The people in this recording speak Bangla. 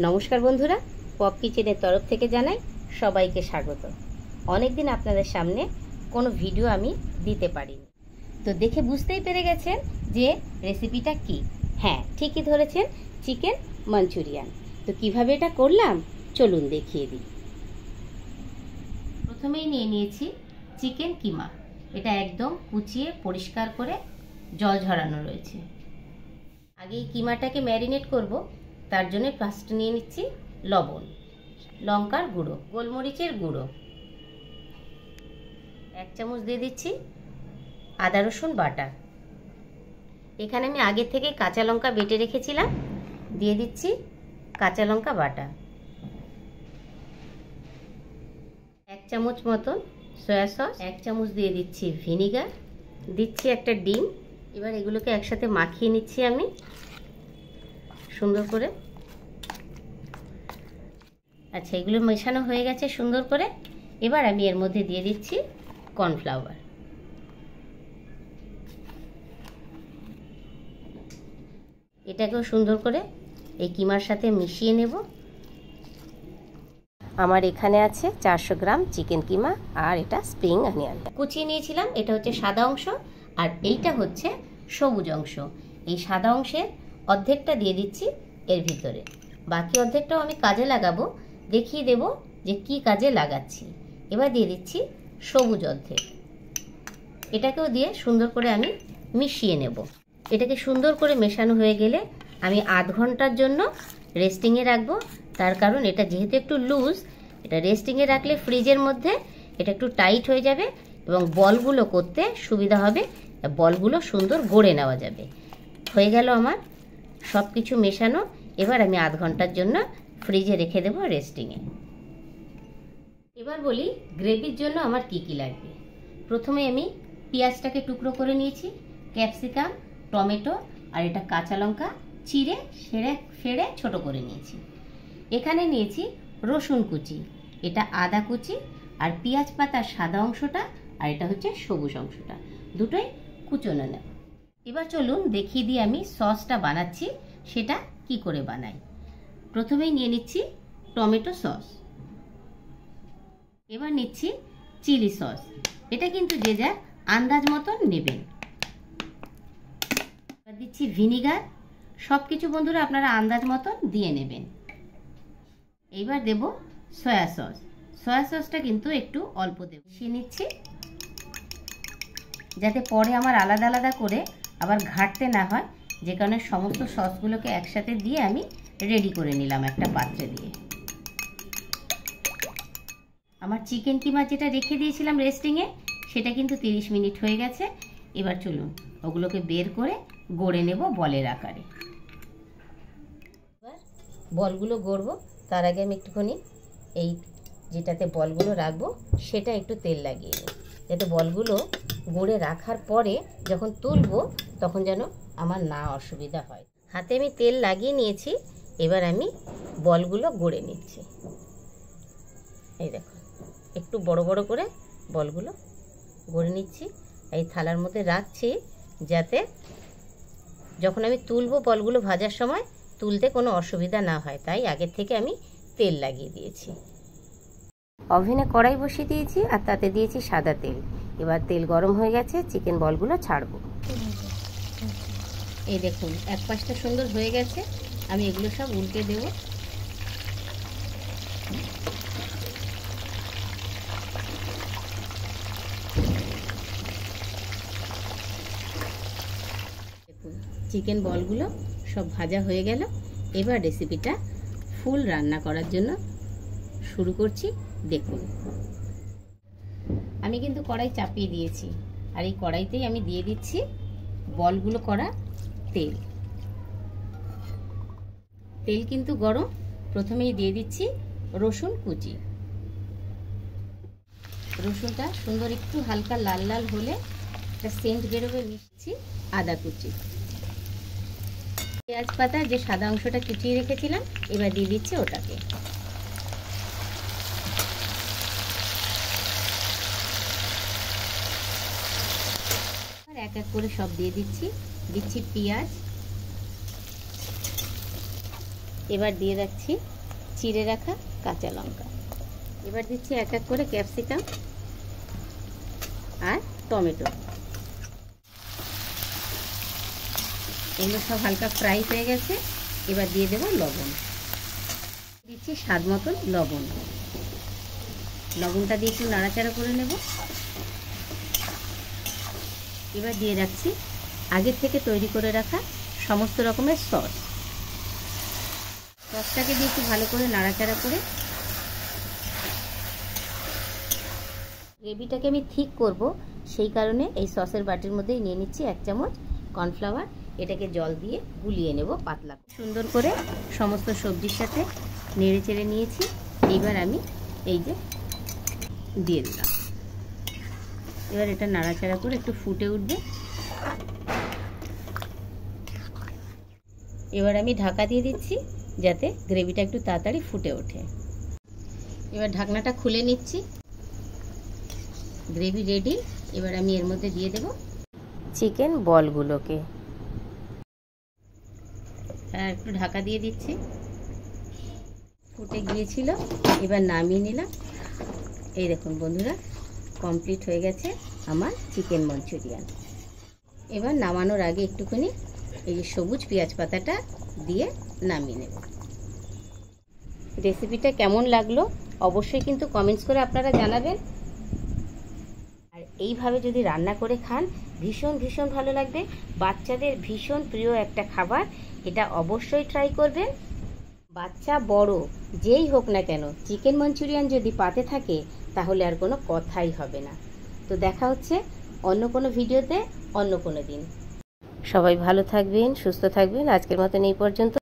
নমস্কার বন্ধুরা, পপ কিচেনের তরফ থেকে জানাই সবাইকে স্বাগত। অনেক দিন আপনাদের সামনে কোনো ভিডিও আমি দিতে পারিনি, তো দেখে বুঝতেই পেরে গেছেন যে রেসিপিটা কি। হ্যাঁ, ঠিকই ধরেছেন, চিকেন মাঞ্চুরিয়ান। তো কিভাবে এটা করলাম চলুন দেখিয়ে দিই। প্রথমেই নিয়ে নিয়েছি চিকেন কিমা। এটা একদম কুচিয়ে পরিষ্কার করে জল ঝরানো রয়েছে। আগে এই কিমাটাকে ম্যারিনেট করব, তার জন্য ফার্স্ট নিয়ে নিচ্ছি লবণ, লঙ্কার গুঁড়ো, গোলমরিচের গুঁড়ো, 1 চামচ দিয়ে দিচ্ছি আদা রসুন বাটা। এখানে আমি আগে থেকে কাঁচা লঙ্কা বেটে রেখেছিলাম, দিয়ে দিচ্ছি কাঁচা লঙ্কা বাটা। 1 চামচ মতন সয়া সস, 1 চামচ দিয়ে দিচ্ছি ভিনিগার, দিচ্ছি একটা ডিম। এবার এগুলোকে একসাথে মাখিয়ে নিচ্ছি আমি সুন্দর করে। আচ্ছা, এগুলো মেশানো হয়ে গেছে সুন্দর করে। এবার আমি এর মধ্যে দিয়ে দিচ্ছি কর্নফ্লাওয়ার। এটাকেও সুন্দর করে এই কিমার সাথে মিশিয়ে নেব। আমার এখানে আছে 400 গ্রাম চিকেন কিমা, আর এটা স্প্রিং অনিয়ন কুচিয়ে নিয়েছিলাম। এটা হচ্ছে সাদা অংশ, আর এইটা হচ্ছে সবুজ অংশ। এই সাদা অংশের অর্ধেকটা দিয়ে দিচ্ছি এর ভিতরে, বাকি অর্ধেকটাও আমি কাজে লাগাবো, দেখিয়ে দেব যে কি কাজে লাগাচ্ছি। এবার দিয়ে দিচ্ছি সবুজ অর্ধেক, এটাকেও দিয়ে সুন্দর করে আমি মিশিয়ে নেব। এটাকে সুন্দর করে মেশানো হয়ে গেলে আমি আধ ঘন্টার জন্য রেস্টিংয়ে রাখবো। তার কারণ এটা যেহেতু একটু লুজ, এটা রেস্টিংয়ে রাখলে ফ্রিজের মধ্যে এটা একটু টাইট হয়ে যাবে এবং বলগুলো করতে সুবিধা হবে, বলগুলো সুন্দর গড়ে নেওয়া যাবে। হয়ে গেল আমার সব কিছু মেশানো। এবার আমি আধ ঘন্টার জন্য ফ্রিজে রেখে দেবো রেস্টিংয়ে। এবার বলি গ্রেভির জন্য আমার কি কি লাগবে। প্রথমে আমি পেঁয়াজটাকে টুকরো করে নিয়েছি, ক্যাপসিকাম, টমেটো আর এটা কাঁচা লঙ্কা চিড়ে ফেড়ে ছোট করে নিয়েছি। এখানে নিয়েছি রসুন কুচি, এটা আদা কুচি, আর পেঁয়াজ পাতার সাদা অংশটা, আর এটা হচ্ছে সবুজ অংশটা, দুটোই কুচোনো নেব। এবার চলুন দেখিয়ে দিই আমি সসটা বানাচ্ছি সেটা কি করে বানাই। প্রথমেই নিয়ে নিচ্ছি টমেটো সস, এবার নিচ্ছি চিলি সস। এটা কিন্তু যে যার আন্দাজ মতন নেবেন। এবার দিচ্ছি ভিনিগার। সব কিছু বন্ধুরা আপনারা আন্দাজ মতন দিয়ে নেবেন। এইবার দেব সয়া সস। সয়া সসটা কিন্তু একটু অল্প দেব, মিশিয়ে নিচ্ছি যাতে পরে আমার আলাদা আলাদা করে আবার ঘাটতে না হয়, যে কারণে সমস্ত সসগুলোকে একসাথে দিয়ে আমি রেডি করে নিলাম একটা পাত্রে দিয়ে। আমার চিকেন কিমা যেটা রেখে দিয়েছিলাম রেস্টিংয়ে, সেটা কিন্তু 30 মিনিট হয়ে গেছে। এবার চলুন ওগুলোকে বের করে গড়ে নেব বলের আকারে। এবার বলগুলো গড়বো, তার আগে আমি একটুখানি এই যেটাতে বলগুলো রাখবো সেটা একটু তেল লাগিয়ে নিই, যাতে বলগুলো গড়ে রাখার পরে যখন তুলবো তখন যেন আমার না অসুবিধা হয়। হাতে আমি তেল লাগিয়ে নিয়েছি। এবার আমি বলগুলো গড়ে নিচ্ছি। এই দেখো, একটু বড় বড় করে বলগুলো গড়ে নিচ্ছি। এই থালার মধ্যে রাখছি যাতে যখন আমি তুলবো বলগুলো ভাজার সময় তুলতে কোনো অসুবিধা না হয়, তাই আগের থেকে আমি তেল লাগিয়ে দিয়েছি। ওভেনে কড়াই বসিয়ে দিয়েছি আর তাতে দিয়েছি সাদা তেল। এবার তেল গরম হয়ে গেছে, চিকেন বলগুলো ছাড়বো। এই দেখুন এক পাশটা সুন্দর হয়ে গেছে, আমি এগুলো সব উল্টে দেব। দেখুন চিকেন বলগুলো সব ভাজা হয়ে গেল। এবার রেসিপিটা ফুল রান্না করার জন্য শুরু করছি। দেখুন আমি কিন্তু কড়াই চাপিয়ে দিয়েছি, আর এই কড়াইতেই আমি দিয়ে দিচ্ছি বলগুলো করা তেল। তেল কিন্তু গরম। প্রথমেই দিয়ে দিচ্ছি রসুন কুচি। রসুনটা সুন্দর একটু হালকা লাল লাল হলে একটা সেন্ট বেরোবে। মিশছি আদা কুচি, পেঁয়াজ পাতা যে সাদা অংশটা কুচিয়ে রেখেছিলাম, এবার দিয়ে দিচ্ছি ওটাকে। এক এক করে সব দিয়ে দিচ্ছি। দিচ্ছি পেঁয়াজ, এবার দিয়ে রাখছি চিড়ে রাখা কাঁচা লঙ্কা। এবার দিচ্ছি এক এক করে ক্যাপসিকাম আর টমেটো। এগুলো সব হালকা ফ্রাই হয়ে গেছে। এবার দিয়ে দেবো লবণ, দিচ্ছি স্বাদ মতন লবণ। লবণটা দিয়ে একটু নাড়াচাড়া করে নেব। এবার দিয়ে রাখছি আগের থেকে তৈরি করে রাখা সমস্ত রকমের সস। সসটাকে দিয়ে একটু ভালো করে নাড়াচাড়া করে গ্রেভিটাকে আমি ঠিক করব, সেই কারণে এই সসের বাটির মধ্যেই নিয়ে নিচ্ছি 1 চামচ কর্নফ্লাওয়ার। এটাকে জল দিয়ে গুলিয়ে নেব পাতলা। সুন্দর করে সমস্ত সবজির সাথে নেড়ে চেড়ে নিয়েছি। এইবার আমি এই যে দিয়ে দিলাম। এবার এটা নাড়াচাড়া করে একটু ফুটে উঠবে। এবার আমি ঢাকা দিয়ে দিচ্ছি যাতে গ্রেভিটা একটু তাড়াতাড়ি ফুটে ওঠে। এবার ঢাকনাটা খুলে নিচ্ছি। Gravy ready. এবার আমি এর মধ্যে দিয়ে দেব চিকেন বলগুলোকে। আর একটু ঢাকা দিয়ে দিচ্ছি। ফুটে গিয়েছিল, এবার নামিয়ে নিলাম। এই দেখুন বন্ধুরা, কমপ্লিট হয়ে গেছে আমার চিকেন মঞ্চুরিয়ান। এবার নামানোর আগে একটুখানি এই যে সবুজ পেঁয়াজ পাতাটা দিয়ে নামিয়ে নেব। রেসিপিটা কেমন লাগলো অবশ্যই কিন্তু কমেন্টস করে আপনারা জানাবেন। আর এইভাবে যদি রান্না করে খান ভীষণ ভীষণ ভালো লাগবে। বাচ্চাদের ভীষণ প্রিয় একটা খাবার, এটা অবশ্যই ট্রাই করবেন। বাচ্চা বড় যেই হোক না কেন চিকেন মঞ্চুরিয়ান যদি পাতে থাকে তাহলে আর কোনো কথাই হবে না। তো দেখা হচ্ছে অন্য কোনো ভিডিওতে অন্য কোনো দিন। সবাই ভালো থাকবেন, সুস্থ থাকবেন। আজকের মতন এই পর্যন্ত।